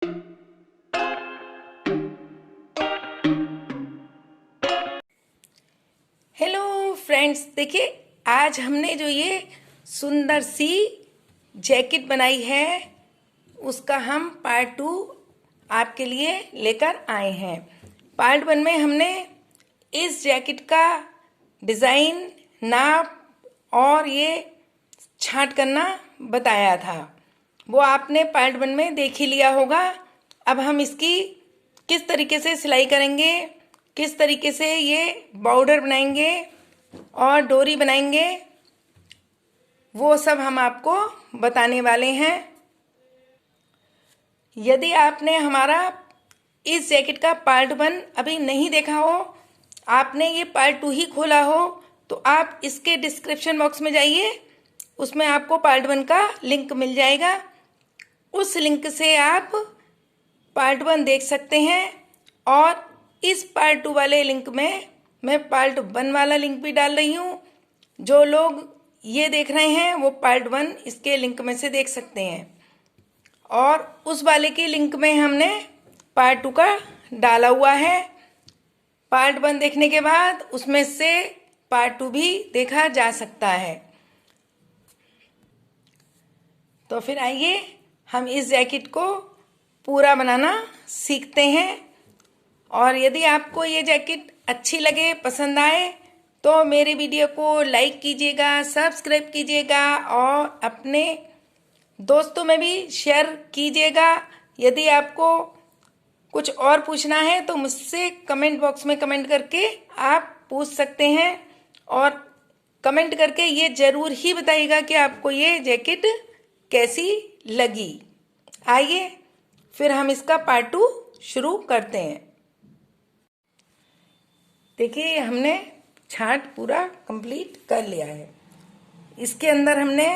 Hello friends, देखिए आज हमने जो ये सुंदर सी जैकेट बनाई है उसका हम पार्ट 2 आपके लिए लेकर आए हैं। पार्ट 1 में हमने इस जैकेट का डिज़ाइन, नाप और ये छांट करना बताया था। वो आपने पार्ट 1 में देख ही लिया होगा। अब हम इसकी किस तरीके से सिलाई करेंगे, किस तरीके से ये बॉर्डर बनाएंगे और डोरी बनाएंगे, वो सब हम आपको बताने वाले हैं। यदि आपने हमारा इस जैकेट का पार्ट 1 अभी नहीं देखा हो, आपने ये पार्ट 2 ही खोला हो, तो आप इसके डिस्क्रिप्शन बॉक्स में जाइए, उसमें आपको पार्ट 1 का लिंक मिल जाएगा। उस लिंक से आप पार्ट 1 देख सकते हैं और इस पार्ट 2 वाले लिंक में मैं पार्ट 1 वाला लिंक भी डाल रही हूँ। जो लोग ये देख रहे हैं वो पार्ट 1 इसके लिंक में से देख सकते हैं और उस वाले की लिंक में हमने पार्ट 2 का डाला हुआ है। पार्ट 1 देखने के बाद उसमें से पार्ट 2 भी देखा जा सकता है। तो फिर आइए हम इस जैकेट को पूरा बनाना सीखते हैं। और यदि आपको ये जैकेट अच्छी लगे, पसंद आए, तो मेरे वीडियो को लाइक कीजिएगा, सब्सक्राइब कीजिएगा और अपने दोस्तों में भी शेयर कीजिएगा। यदि आपको कुछ और पूछना है तो मुझसे कमेंट बॉक्स में कमेंट करके आप पूछ सकते हैं और कमेंट करके ये ज़रूर ही बताइएगा कि आपको ये जैकेट कैसी लगी। आइए फिर हम इसका पार्ट 2 शुरू करते हैं। देखिए हमने छांट पूरा कंप्लीट कर लिया है। इसके अंदर हमने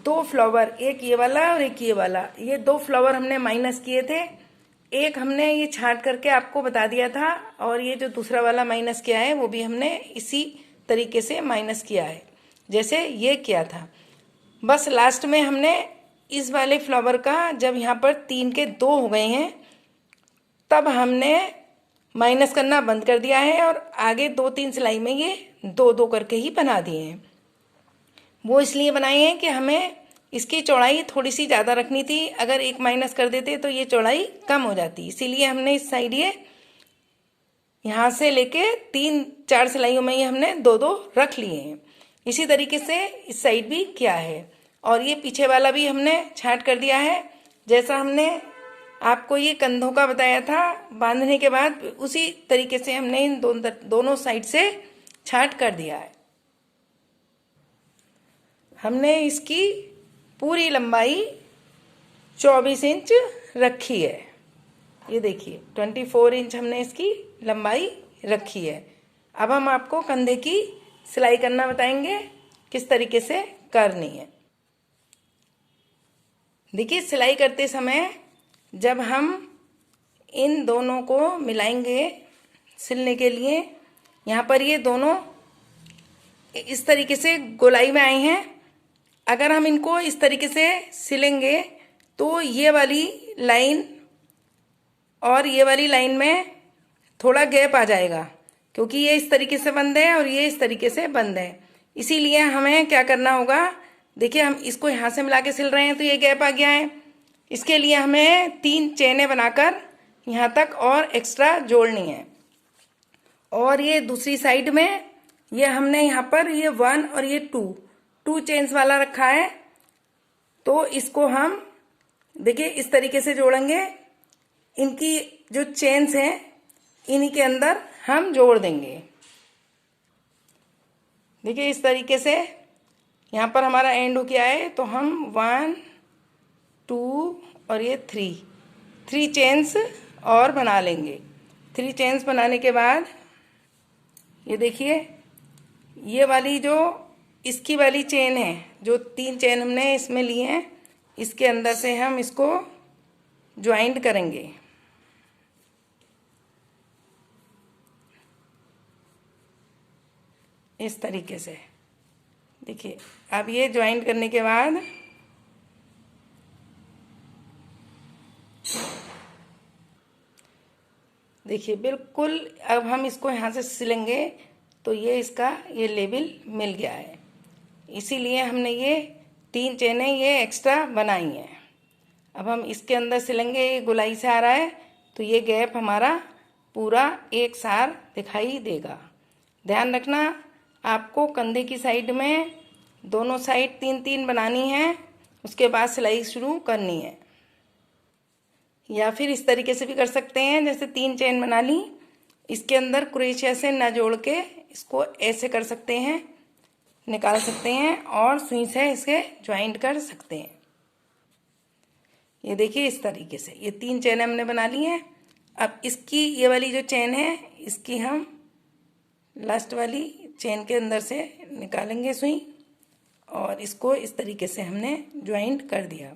2 फ्लावर, एक ये वाला और एक ये वाला, ये 2 फ्लावर हमने माइनस किए थे। एक हमने ये छांट करके आपको बता दिया था और ये जो दूसरा वाला माइनस किया है वो भी हमने इसी तरीके से माइनस किया है जैसे ये किया था। बस लास्ट में हमने इस वाले फ्लावर का जब यहाँ पर 3 के 2 हो गए हैं तब हमने माइनस करना बंद कर दिया है और आगे 2-3 सिलाई में ये 2-2 करके ही बना दिए हैं। वो इसलिए बनाए हैं कि हमें इसकी चौड़ाई थोड़ी सी ज़्यादा रखनी थी। अगर एक माइनस कर देते तो ये चौड़ाई कम हो जाती, इसीलिए हमने इस साइड ये यहाँ से लेके 3-4 सिलाइयों में ये हमने 2-2 रख लिए हैं। इसी तरीके से इस साइड भी किया है और ये पीछे वाला भी हमने छांट कर दिया है जैसा हमने आपको ये कंधों का बताया था। बांधने के बाद उसी तरीके से हमने इन दोनों साइड से छांट कर दिया है। हमने इसकी पूरी लंबाई 24 इंच रखी है। ये देखिए 24 इंच हमने इसकी लंबाई रखी है। अब हम आपको कंधे की सिलाई करना बताएंगे किस तरीके से करनी है। देखिए सिलाई करते समय जब हम इन दोनों को मिलाएंगे सिलने के लिए, यहाँ पर ये दोनों इस तरीके से गोलाई में आए हैं। अगर हम इनको इस तरीके से सिलेंगे तो ये वाली लाइन और ये वाली लाइन में थोड़ा गैप आ जाएगा क्योंकि ये इस तरीके से बंद है और ये इस तरीके से बंद है। इसीलिए हमें क्या करना होगा, देखिए हम इसको यहाँ से मिला के सिल रहे हैं तो ये गैप आ गया है। इसके लिए हमें 3 चेनें बनाकर यहाँ तक और एक्स्ट्रा जोड़नी है। और ये दूसरी साइड में ये हमने यहाँ पर ये 1 और ये 2 चेन्स वाला रखा है, तो इसको हम देखिए इस तरीके से जोड़ेंगे। इनकी जो चेन्स हैं इन्हीं के अंदर हम जोड़ देंगे। देखिए इस तरीके से यहाँ पर हमारा एंड हो गया है, तो हम 1 2 और ये 3 चेन्स और बना लेंगे। 3 चेन्स बनाने के बाद ये देखिए ये वाली जो इसकी वाली चेन है, जो 3 चेन हमने इसमें लिए हैं, इसके अंदर से हम इसको ज्वाइंट करेंगे। इस तरीके से देखिए। अब ये ज्वाइंट करने के बाद देखिए बिल्कुल, अब हम इसको यहाँ से सिलेंगे तो ये इसका ये लेवल मिल गया है। इसीलिए हमने ये 3 चेनें ये एक्स्ट्रा बनाई हैं। अब हम इसके अंदर सिलेंगे, ये गोलाई से आ रहा है तो ये गैप हमारा पूरा एक सार दिखाई देगा। ध्यान रखना, आपको कंधे की साइड में दोनों साइड 3-3 बनानी है, उसके बाद सिलाई शुरू करनी है। या फिर इस तरीके से भी कर सकते हैं, जैसे 3 चेन बना ली, इसके अंदर क्रोशेया से ना जोड़ के इसको ऐसे कर सकते हैं, निकाल सकते हैं और सुई से इसे ज्वाइंट कर सकते हैं। ये देखिए इस तरीके से ये 3 चेन हमने बना ली हैं। अब इसकी ये वाली जो चेन है, इसकी हम लास्ट वाली चेन के अंदर से निकालेंगे सुई और इसको इस तरीके से हमने ज्वाइंट कर दिया।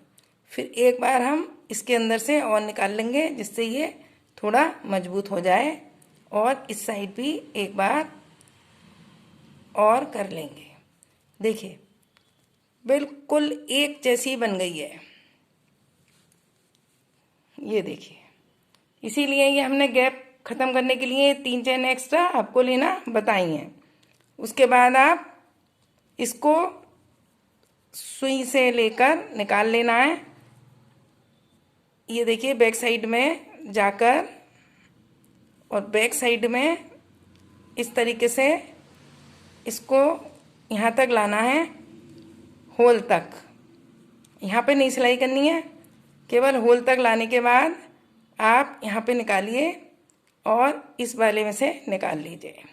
फिर एक बार हम इसके अंदर से और निकाल लेंगे, जिससे ये थोड़ा मजबूत हो जाए, और इस साइड भी एक बार और कर लेंगे। देखिए बिल्कुल एक जैसी बन गई है, ये देखिए। इसीलिए ये हमने गैप ख़त्म करने के लिए 3 चेन एक्स्ट्रा आपको लेना बताई हैं। उसके बाद आप इसको सुई से लेकर निकाल लेना है। ये देखिए बैक साइड में जाकर और बैक साइड में इस तरीके से इसको यहाँ तक लाना है, होल तक। यहाँ पे नहीं सिलाई करनी है, केवल होल तक लाने के बाद आप यहाँ पे निकालिए और इस वाले में से निकाल लीजिए।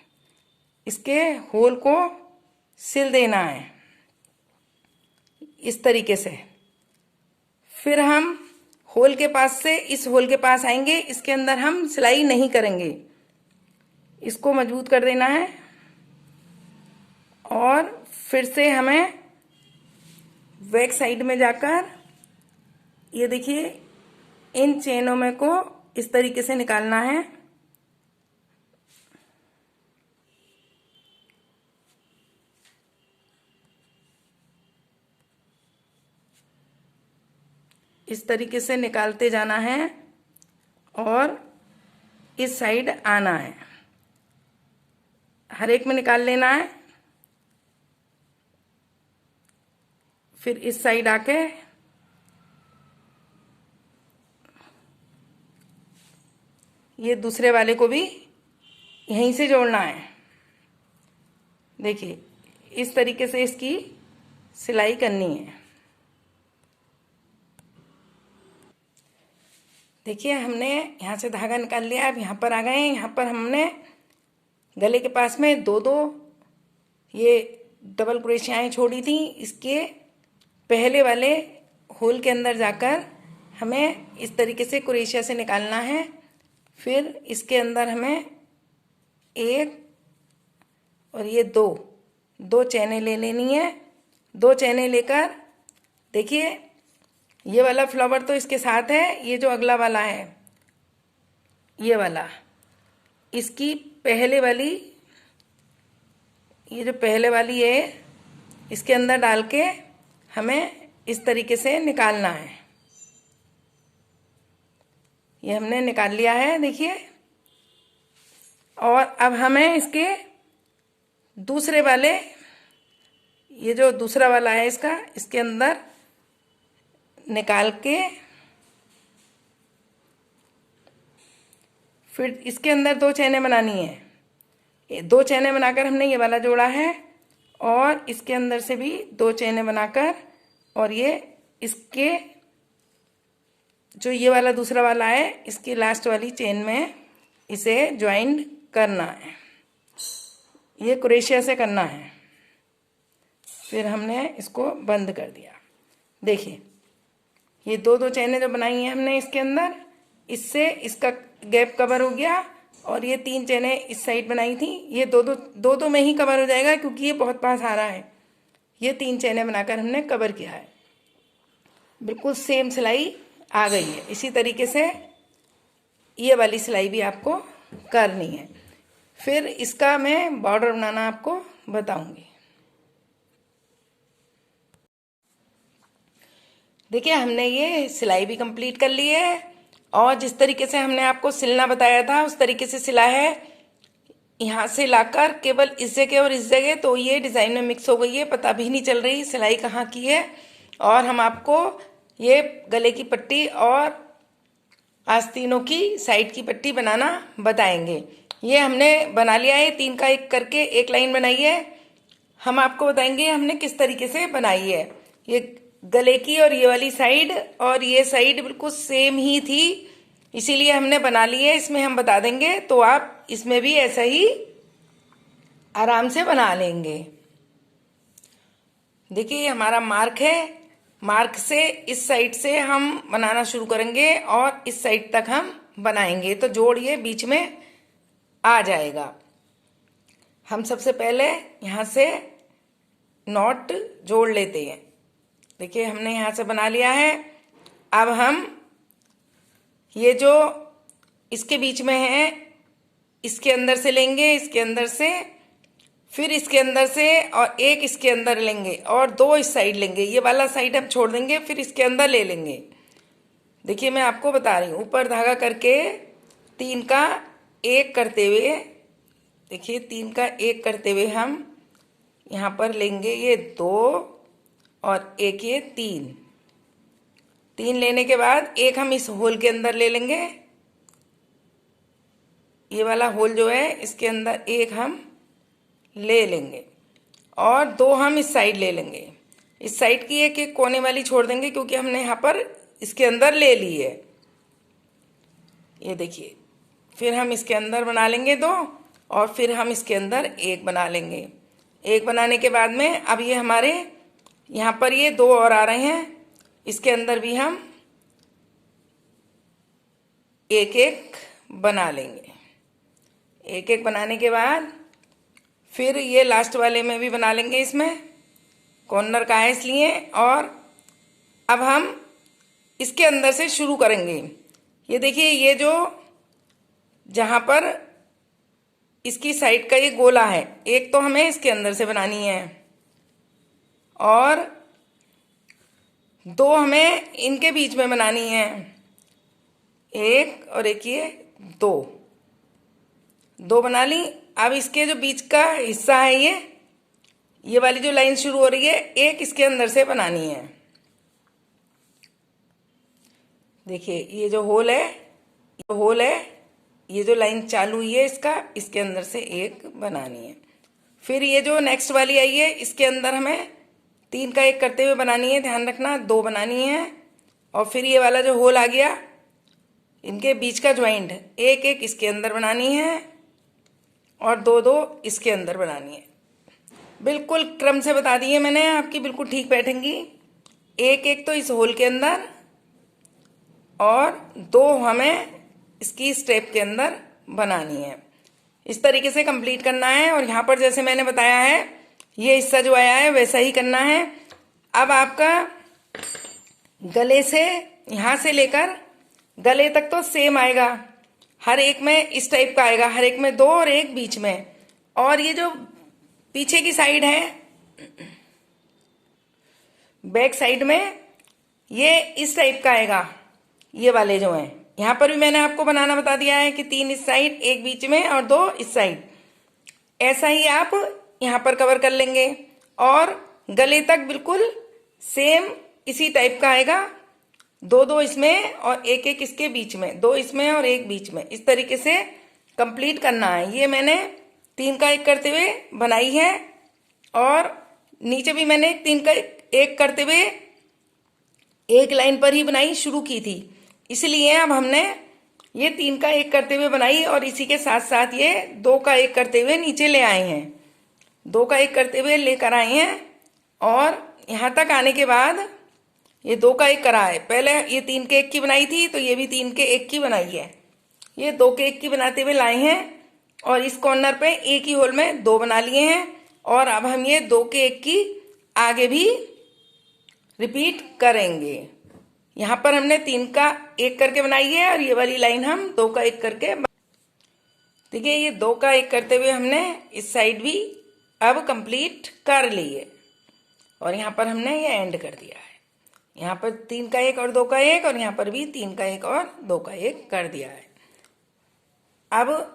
इसके होल को सिल देना है इस तरीके से। फिर हम होल के पास से इस होल के पास आएंगे, इसके अंदर हम सिलाई नहीं करेंगे, इसको मजबूत कर देना है। और फिर से हमें बैक साइड में जाकर ये देखिए इन चेनों में को इस तरीके से निकालना है। इस तरीके से निकालते जाना है और इस साइड आना है, हर एक में निकाल लेना है। फिर इस साइड आके ये दूसरे वाले को भी यहीं से जोड़ना है। देखिए इस तरीके से इसकी सिलाई करनी है। देखिए हमने यहाँ से धागा निकाल लिया, अब यहाँ पर आ गए हैं। यहाँ पर हमने गले के पास में 2-2 ये डबल क्रोशियाएं छोड़ी थी। इसके पहले वाले होल के अंदर जाकर हमें इस तरीके से क्रोशिया से निकालना है। फिर इसके अंदर हमें 1 और ये 2 चैनें ले लेनी है। 2 चैनें लेकर देखिए ये वाला फ्लावर तो इसके साथ है, ये जो अगला वाला है ये वाला, इसकी पहले वाली, ये जो पहले वाली है इसके अंदर डाल के हमें इस तरीके से निकालना है। ये हमने निकाल लिया है देखिए। और अब हमें इसके दूसरे वाले, ये जो दूसरा वाला है इसका, इसके अंदर निकाल के फिर इसके अंदर 2 चैनें बनानी है। ये 2 चैनें बनाकर हमने ये वाला जोड़ा है और इसके अंदर से भी 2 चैनें बनाकर और ये इसके जो ये वाला दूसरा वाला है इसकी लास्ट वाली चेन में इसे ज्वाइन करना है। ये क्रोशिया से करना है। फिर हमने इसको बंद कर दिया। देखिए ये 2-2 चैनें जो बनाई हैं हमने इसके अंदर, इससे इसका गैप कवर हो गया। और ये 3 चैनें इस साइड बनाई थी, ये 2-2 में ही कवर हो जाएगा क्योंकि ये बहुत पास आ रहा है। ये 3 चैनें बनाकर हमने कवर किया है। बिल्कुल सेम सिलाई आ गई है। इसी तरीके से ये वाली सिलाई भी आपको करनी है। फिर इसका मैं बॉर्डर बनाना आपको बताऊंगी। देखिए हमने ये सिलाई भी कंप्लीट कर ली है और जिस तरीके से हमने आपको सिलना बताया था उस तरीके से सिला है। यहाँ से लाकर केवल इस जगह और इस जगह, तो ये डिज़ाइन में मिक्स हो गई है, पता भी नहीं चल रही सिलाई कहाँ की है। और हम आपको ये गले की पट्टी और आस्तीनों की साइड की पट्टी बनाना बताएंगे। ये हमने बना लिया है, 3 का 1 करके एक लाइन बनाई है। हम आपको बताएंगे हमने किस तरीके से बनाई है। ये गले की और ये वाली साइड और ये साइड बिल्कुल सेम ही थी, इसीलिए हमने बना ली है। इसमें हम बता देंगे, तो आप इसमें भी ऐसा ही आराम से बना लेंगे। देखिए ये हमारा मार्क है, मार्क से इस साइड से हम बनाना शुरू करेंगे और इस साइड तक हम बनाएंगे, तो जोड़ ये बीच में आ जाएगा। हम सबसे पहले यहाँ से नॉट जोड़ लेते हैं। देखिए हमने यहाँ से बना लिया है। अब हम ये जो इसके बीच में है इसके अंदर से लेंगे, इसके अंदर से, फिर इसके अंदर से और एक इसके अंदर लेंगे और 2 इस साइड लेंगे। ये वाला साइड हम छोड़ देंगे, फिर इसके अंदर ले लेंगे। देखिए मैं आपको बता रही हूँ, ऊपर धागा करके 3 का 1 करते हुए, देखिए 3 का 1 करते हुए हम यहाँ पर लेंगे ये 2 और एक ये 3 लेने के बाद एक हम इस होल के अंदर ले लेंगे। ये वाला होल जो है इसके अंदर एक हम ले लेंगे और 2 हम इस साइड ले लेंगे। इस साइड की एक कोने वाली छोड़ देंगे क्योंकि हमने यहाँ पर इसके अंदर ले ली है। ये देखिए, फिर हम इसके अंदर बना लेंगे 2 और फिर हम इसके अंदर 1 बना लेंगे। 1 बनाने के बाद में अब ये हमारे यहाँ पर ये 2 और आ रहे हैं, इसके अंदर भी हम 1 बना लेंगे। 1 बनाने के बाद फिर ये लास्ट वाले में भी बना लेंगे, इसमें कॉर्नर का है इसलिए। और अब हम इसके अंदर से शुरू करेंगे। ये देखिए, ये जो जहाँ पर इसकी साइड का ये गोला है, एक तो हमें इसके अंदर से बनानी है और 2 हमें इनके बीच में बनानी है। 1 और एक ये 2 बना ली। अब इसके जो बीच का हिस्सा है ये वाली जो लाइन शुरू हो रही है, एक इसके अंदर से बनानी है। देखिए ये जो होल है, ये जो लाइन चालू हुई है इसका, इसके अंदर से 1 बनानी है। फिर ये जो नेक्स्ट वाली आई है इसके अंदर हमें 3 का 1 करते हुए बनानी है, ध्यान रखना 2 बनानी है। और फिर ये वाला जो होल आ गया, इनके बीच का ज्वाइंट 1 इसके अंदर बनानी है और 2 इसके अंदर बनानी है। बिल्कुल क्रम से बता दिए मैंने, आपकी बिल्कुल ठीक बैठेंगी। 1 तो इस होल के अंदर और 2 हमें इसकी स्टेप के अंदर बनानी है। इस तरीके से कंप्लीट करना है। और यहाँ पर जैसे मैंने बताया है, ये हिस्सा जो आया है वैसा ही करना है। अब आपका गले से यहाँ से लेकर गले तक तो सेम आएगा, हर एक में इस टाइप का आएगा, हर एक में 2 और 1 बीच में। और ये जो पीछे की साइड है, बैक साइड में, ये इस टाइप का आएगा। ये वाले जो हैं, यहाँ पर भी मैंने आपको बनाना बता दिया है कि 3 इस साइड, 1 बीच में और 2 इस साइड। ऐसा ही आप यहाँ पर कवर कर लेंगे और गले तक बिल्कुल सेम इसी टाइप का आएगा। 2 इसमें और 1 इसके बीच में, 2 इसमें और 1 बीच में, इस तरीके से कंप्लीट करना है। ये मैंने 3 का 1 करते हुए बनाई है और नीचे भी मैंने 3 का 1 करते हुए एक लाइन पर ही बनाई शुरू की थी, इसलिए अब हमने ये 3 का 1 करते हुए बनाई और इसी के साथ साथ ये 2 का 1 करते हुए नीचे ले आए हैं। 2 का 1 करते हुए लेकर आए हैं और यहाँ तक आने के बाद ये 2 का 1 करा है। पहले ये 3 के 1 की बनाई थी, तो ये भी 3 के 1 की बनाई है। ये 2 के 1 की बनाते हुए लाए हैं और इस कॉर्नर पे एक ही होल में 2 बना लिए हैं। और अब हम ये 2 के 1 की आगे भी रिपीट करेंगे। यहाँ पर हमने 3 का 1 करके बनाई है और ये वाली लाइन हम 2 का 1 करके, देखिए ये 2 का 1 करते हुए हमने इस साइड भी अब कंप्लीट कर ली है और यहाँ पर हमने ये एंड कर दिया है। यहाँ पर 3 का 1 और 2 का 1, और यहाँ पर भी 3 का 1 और 2 का 1 कर दिया है। अब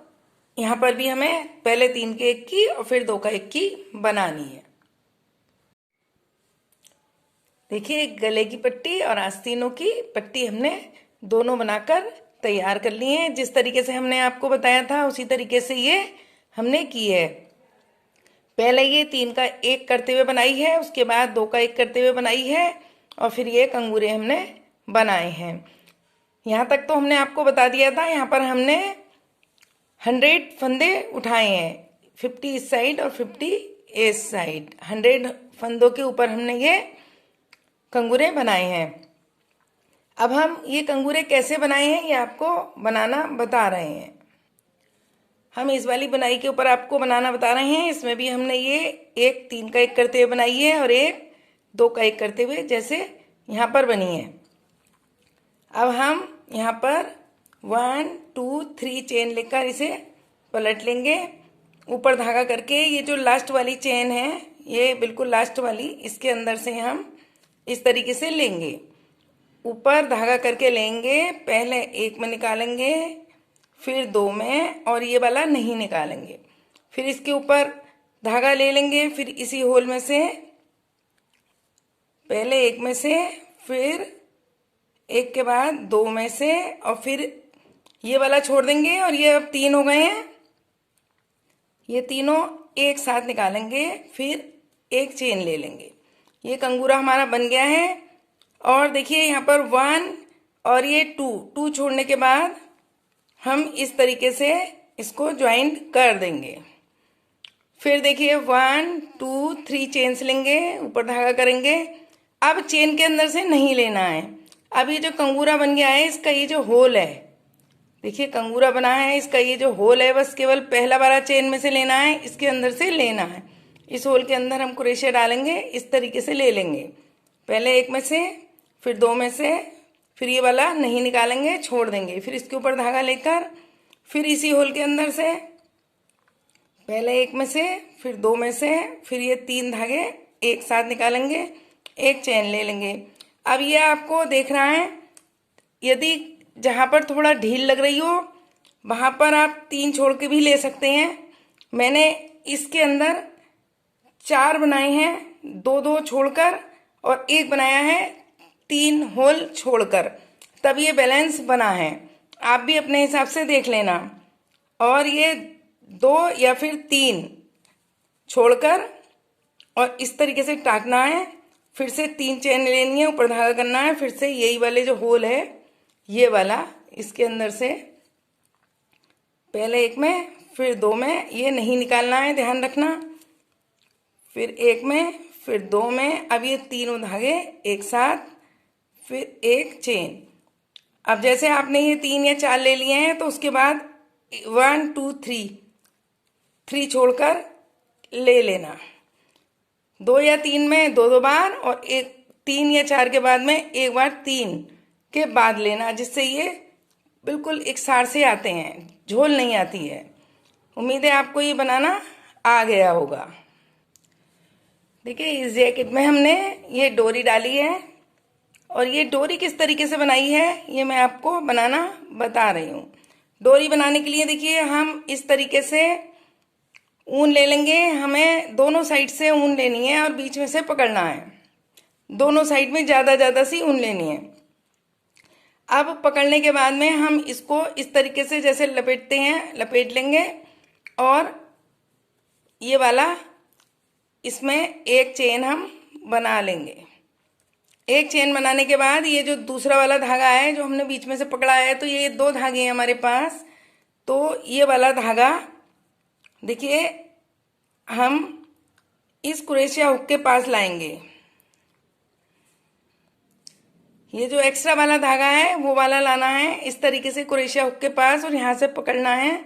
यहाँ पर भी हमें पहले 3 के 1 की और फिर 2 का 1 की बनानी है। देखिए, गले की पट्टी और आस्तीनों की पट्टी हमने दोनों बनाकर तैयार कर ली है। जिस तरीके से हमने आपको बताया था उसी तरीके से ये हमने की है। पहले ये 3 का 1 करते हुए बनाई है, उसके बाद 2 का 1 करते हुए बनाई है, और फिर ये कंगूरे हमने बनाए हैं। यहाँ तक तो हमने आपको बता दिया था। यहाँ पर हमने 100 फंदे उठाए हैं, 50 इस साइड और 50 इस साइड। 100 फंदों के ऊपर हमने ये कंगूरे बनाए हैं। अब हम ये कंगूरे कैसे बनाए हैं ये आपको बनाना बता रहे हैं। हम इस वाली बनाई के ऊपर आपको बनाना बता रहे हैं। इसमें भी हमने ये एक 3 का 1 करते हुए बनाई है और एक 2 का 1 करते हुए जैसे यहाँ पर बनी है। अब हम यहाँ पर 1 2 3 चेन लेकर इसे पलट लेंगे, ऊपर धागा करके। ये जो लास्ट वाली चेन है, ये बिल्कुल लास्ट वाली, इसके अंदर से हम इस तरीके से लेंगे, ऊपर धागा करके लेंगे। पहले 1 में निकालेंगे, फिर 2 में, और ये वाला नहीं निकालेंगे। फिर इसके ऊपर धागा ले लेंगे, फिर इसी होल में से पहले 1 में से, फिर 1 के बाद 2 में से, और फिर ये वाला छोड़ देंगे। और ये अब 3 हो गए हैं, ये तीनों एक साथ निकालेंगे, फिर एक चेन ले लेंगे। ये कंगूरा हमारा बन गया है। और देखिए यहाँ पर 1 और ये 2 छोड़ने के बाद हम इस तरीके से इसको ज्वाइंट कर देंगे। फिर देखिए 1 2 3 चेन्स लेंगे, ऊपर धागा करेंगे। अब चेन के अंदर से नहीं लेना है। अब ये जो कंगूरा बन गया है, इसका ये जो होल है, देखिए कंगूरा बना है, इसका ये जो होल है, बस केवल पहला वाला चेन में से लेना है, इसके अंदर से लेना है। इस होल के अंदर हम क्रोशे डालेंगे, इस तरीके से ले लेंगे। पहले 1 में से, फिर 2 में से, फिर ये वाला नहीं निकालेंगे, छोड़ देंगे। फिर इसके ऊपर धागा लेकर फिर इसी होल के अंदर से पहले 1 में से, फिर 2 में से, फिर ये 3 धागे एक साथ निकालेंगे, एक चेन ले लेंगे। अब ये आपको देखना है, यदि जहाँ पर थोड़ा ढील लग रही हो वहाँ पर आप 3 छोड़ के भी ले सकते हैं। मैंने इसके अंदर 4 बनाए हैं, 2 छोड़कर, और 1 बनाया है 3 होल छोड़कर, तब ये बैलेंस बना है। आप भी अपने हिसाब से देख लेना। और ये 2 या फिर 3 छोड़कर और इस तरीके से टाकना है, फिर से 3 चेन लेनी है, ऊपर धागा करना है, फिर से यही वाले जो होल है ये वाला, इसके अंदर से पहले 1 में, फिर 2 में, ये नहीं निकालना है, ध्यान रखना। फिर 1 में, फिर 2 में, अब ये तीनों धागे एक साथ, फिर एक चेन। अब जैसे आपने ये 3 या 4 ले लिए हैं, तो उसके बाद 1 2 3 छोड़कर ले लेना। 2 या 3 में 2 बार, और 3 या 4 के बाद में एक बार 3 के बाद लेना, जिससे ये बिल्कुल एक सार से आते हैं, झोल नहीं आती है। उम्मीद है आपको ये बनाना आ गया होगा। देखिए, इस जैकेट में हमने ये डोरी डाली है, और ये डोरी किस तरीके से बनाई है ये मैं आपको बनाना बता रही हूँ। डोरी बनाने के लिए देखिए हम इस तरीके से ऊन ले लेंगे। हमें दोनों साइड से ऊन लेनी है और बीच में से पकड़ना है। दोनों साइड में ज़्यादा सी ऊन लेनी है। अब पकड़ने के बाद में हम इसको इस तरीके से जैसे लपेटते हैं, लपेट लेंगे, और ये वाला इसमें एक चेन हम बना लेंगे। एक चेन बनाने के बाद ये जो दूसरा वाला धागा है जो हमने बीच में से पकड़ा है, तो ये 2 धागे हैं हमारे पास। तो ये वाला धागा देखिए हम इस क्रोशिया हुक के पास लाएंगे। ये जो एक्स्ट्रा वाला धागा है वो वाला लाना है इस तरीके से क्रोशिया हुक के पास, और यहाँ से पकड़ना है।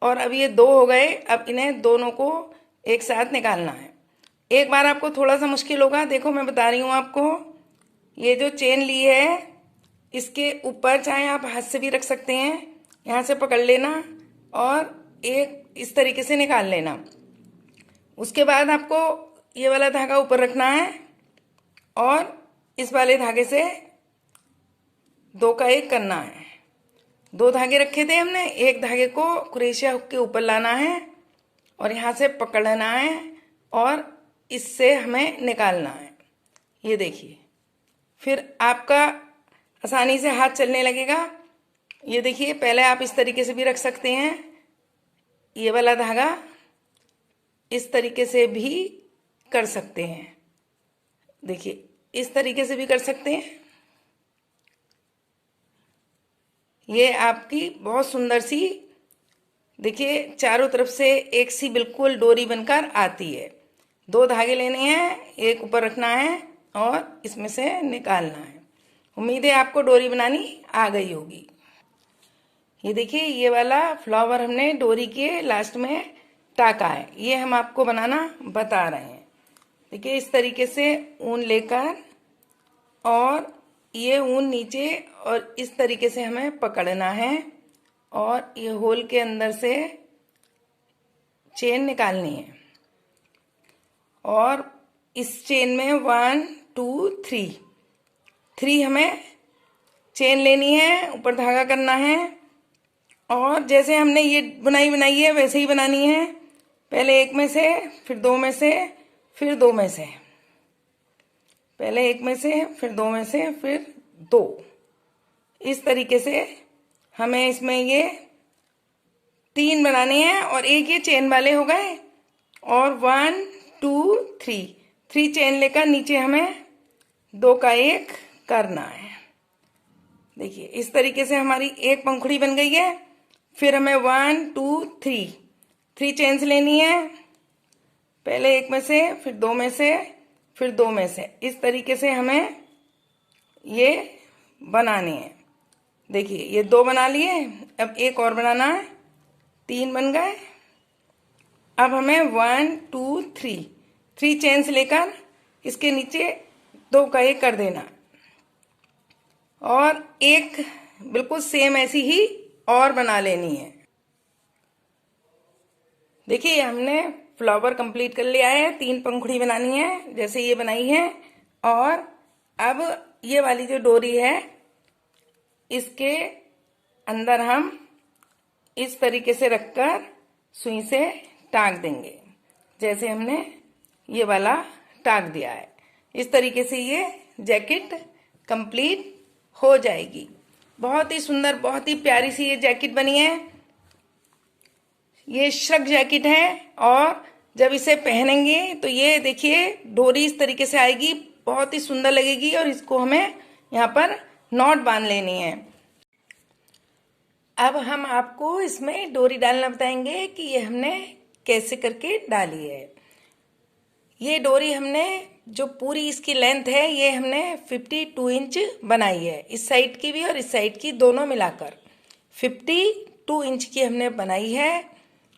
और अब ये 2 हो गए। अब इन्हें दोनों को एक साथ निकालना है। एक बार आपको थोड़ा सा मुश्किल होगा, देखो मैं बता रही हूँ आपको। ये जो चेन ली है इसके ऊपर चाहे आप हाथ से भी रख सकते हैं, यहाँ से पकड़ लेना और एक इस तरीके से निकाल लेना। उसके बाद आपको ये वाला धागा ऊपर रखना है और इस वाले धागे से 2 का 1 करना है। 2 धागे रखे थे हमने, एक धागे को क्रोशिया हुक के ऊपर लाना है और यहाँ से पकड़ना है और इससे हमें निकालना है। ये देखिए, फिर आपका आसानी से हाथ चलने लगेगा। ये देखिए, पहले आप इस तरीके से भी रख सकते हैं, ये वाला धागा इस तरीके से भी कर सकते हैं। देखिए, इस तरीके से भी कर सकते हैं। ये आपकी बहुत सुंदर सी, देखिए, चारों तरफ से एक सी बिल्कुल डोरी बनकर आती है। 2 धागे लेने हैं, एक ऊपर रखना है और इसमें से निकालना है। उम्मीद है आपको डोरी बनानी आ गई होगी। ये देखिए, ये वाला फ्लावर हमने डोरी के लास्ट में टाका है, ये हम आपको बनाना बता रहे हैं। देखिए, इस तरीके से ऊन लेकर और ये ऊन नीचे और इस तरीके से हमें पकड़ना है और ये होल के अंदर से चेन निकालनी है और इस चेन में 1 2 3 हमें चेन लेनी है, ऊपर धागा करना है और जैसे हमने ये बुनाई बनाई है वैसे ही बनानी है। पहले 1 में से, फिर 2 में से, फिर 2 में से, पहले 1 में से, फिर 2 में से, फिर 2। इस तरीके से हमें इसमें ये 3 बनाने हैं और एक ये चेन वाले हो गए और 1 2 3 चेन लेकर नीचे हमें 2 का 1 करना है। देखिए, इस तरीके से हमारी एक पंखुड़ी बन गई है। फिर हमें 1 2 3 चेन्स लेनी है, पहले 1 में से, फिर 2 में से, फिर 2 में से। इस तरीके से हमें ये बनाने हैं। देखिए, ये 2 बना लिए, अब एक और बनाना है, 3 बन गए। अब हमें 1 2 3 चेन्स लेकर इसके नीचे 2 का 1 कर देना और एक बिल्कुल सेम ऐसी ही और बना लेनी है। देखिए, हमने फ्लावर कंप्लीट कर लिया है। 3 पंखुड़ी बनानी है जैसे ये बनाई है और अब ये वाली जो डोरी है इसके अंदर हम इस तरीके से रखकर सुई से टाँक देंगे, जैसे हमने ये वाला टाँक दिया है। इस तरीके से ये जैकेट कंप्लीट हो जाएगी। बहुत ही सुंदर, बहुत ही प्यारी सी ये जैकेट बनी है। ये श्रग जैकेट है और जब इसे पहनेंगे तो ये देखिए डोरी इस तरीके से आएगी, बहुत ही सुंदर लगेगी और इसको हमें यहाँ पर नॉट बांध लेनी है। अब हम आपको इसमें डोरी डालना बताएंगे कि ये हमने कैसे करके डाली है। ये डोरी हमने जो पूरी इसकी लेंथ है ये हमने 52 इंच बनाई है, इस साइड की भी और इस साइड की दोनों मिलाकर 52 इंच की हमने बनाई है।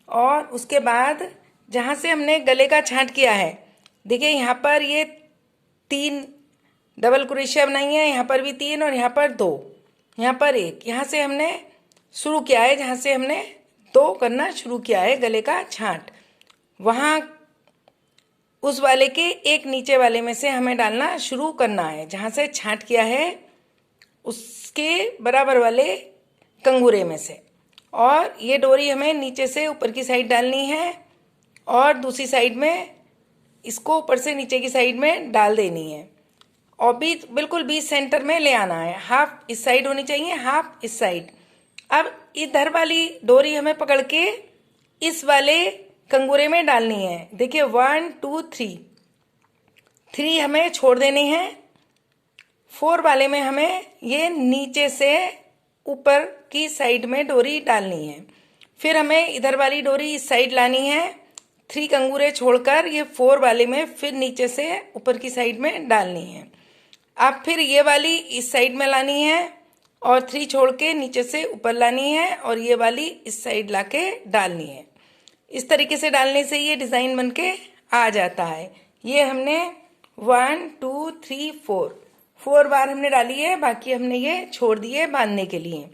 और उसके बाद जहाँ से हमने गले का छांट किया है, देखिए यहाँ पर ये 3 डबल क्रोशिया बनाई है, यहाँ पर भी 3 और यहाँ पर 2, यहाँ पर 1। यहाँ से हमने शुरू किया है, जहाँ से हमने 2 करना शुरू किया है गले का छांट, वहाँ उस वाले के एक नीचे वाले में से हमें डालना शुरू करना है। जहाँ से छांट किया है उसके बराबर वाले कंगूरे में से। और ये डोरी हमें नीचे से ऊपर की साइड डालनी है और दूसरी साइड में इसको ऊपर से नीचे की साइड में डाल देनी है और बिल्कुल बीच सेंटर में ले आना है। हाफ इस साइड होनी चाहिए, हाफ इस साइड। अब इधर वाली डोरी हमें पकड़ के इस वाले कंगूरे में डालनी है। देखिए 1 2 3 हमें छोड़ देने हैं। 4 वाले में हमें ये नीचे से ऊपर की साइड में डोरी डालनी है। फिर हमें इधर वाली डोरी इस साइड लानी है, 3 कंगूरे छोड़कर ये 4 वाले में फिर नीचे से ऊपर की साइड में डालनी है। अब फिर ये वाली इस साइड में लानी है और 3 छोड़ के नीचे से ऊपर लानी है और ये वाली इस साइड लाके डालनी है। इस तरीके से डालने से ये डिज़ाइन बनके आ जाता है। ये हमने 1 2 3 4 बार हमने डाली है, बाकी हमने ये छोड़ दिए बांधने के लिए।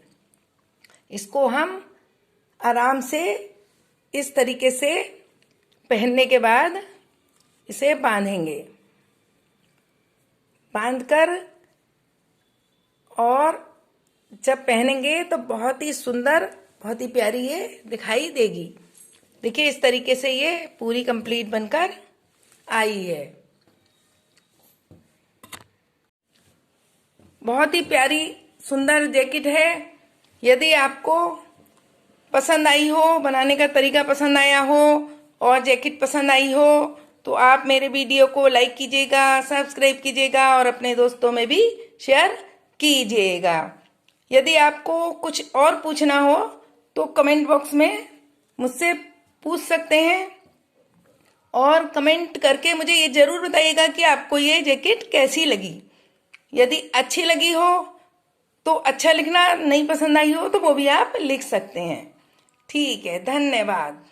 इसको हम आराम से इस तरीके से पहनने के बाद इसे बांधेंगे। बांधकर, और जब पहनेंगे तो बहुत ही सुंदर, बहुत ही प्यारी ये दिखाई देगी। देखिए इस तरीके से ये पूरी कंप्लीट बनकर आई है। बहुत ही प्यारी सुंदर जैकेट है। यदि आपको पसंद आई हो, बनाने का तरीका पसंद आया हो और जैकेट पसंद आई हो तो आप मेरे वीडियो को लाइक कीजिएगा, सब्सक्राइब कीजिएगा और अपने दोस्तों में भी शेयर कीजिएगा। यदि आपको कुछ और पूछना हो तो कमेंट बॉक्स में मुझसे पूछ सकते हैं, और कमेंट करके मुझे ये जरूर बताइएगा कि आपको ये जैकेट कैसी लगी। यदि अच्छी लगी हो तो अच्छा लिखना, नहीं पसंद आई हो तो वो भी आप लिख सकते हैं। ठीक है, धन्यवाद।